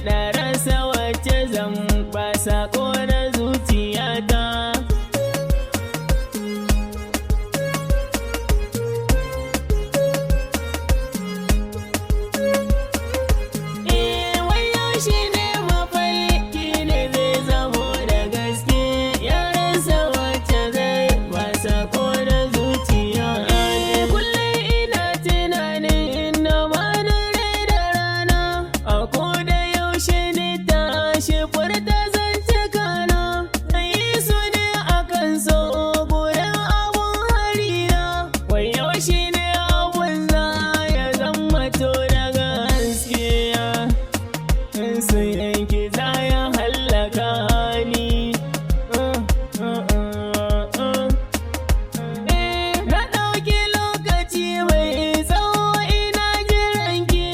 na rasa wacce zan ba sako na zuciyata. Shi ne mafarki ne zai zamo da gaske, ya rasa wacce zai ba sako da zuciya. Kullum ina tunanin inda ma dare da rana, a koda yaushe ni tashi furta zance kana, na yi su ne akan so gudan abun harina. Wai yaushe ne abun za ya zama to daga gaskiya. Sun yanke za ya hallaka ni. Na ɗauki lokaci mai tsawo ina jiranki,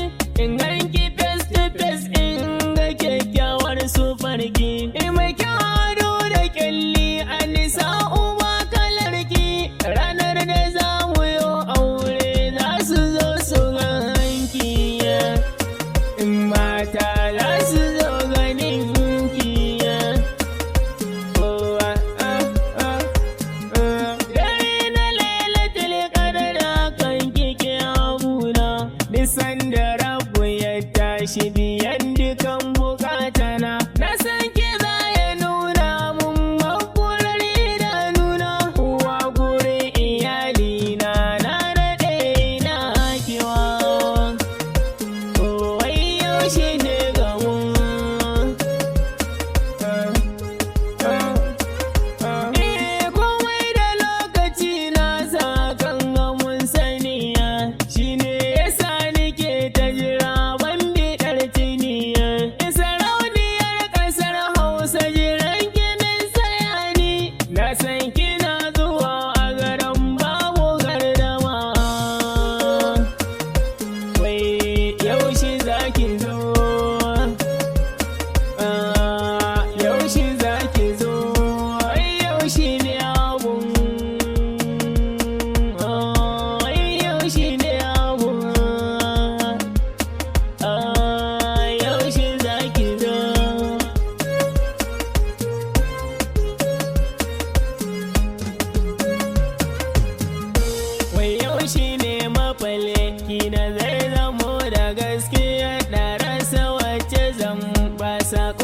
in ganki face to face in ga kyakkyawar sufarki. Mai kyau ado da kyalli a nisa uba kalarki, ranar da za mu yi aure za su zo su ganki. Mata za su zo ganin ki. Dare na lailatul qadr kan kike abuna, nisan da rabu ya tashi biyan dukan bukatana. Na san ki za ya nuna mun makular idanuna, uwa gure iyalina na daɗe ina kiwa. Shi ne gamu. Komai da lokaci na sa kan gamun saniya, shi ne ya sa nike ta jira ban biɗar tuniya. Sarauniyar ƙasar Hausa jiran ginin sayani, na san kina zuwa a garin babu gardama. Wai yaushe za ki zo? Yaushe za ki zo? Yaushe ne abun? Yaushe ne abun? Yaushe za ki zo? Wai yaushe ne mafalki na zai zamo da gaske, na rasa wacce zan ba sako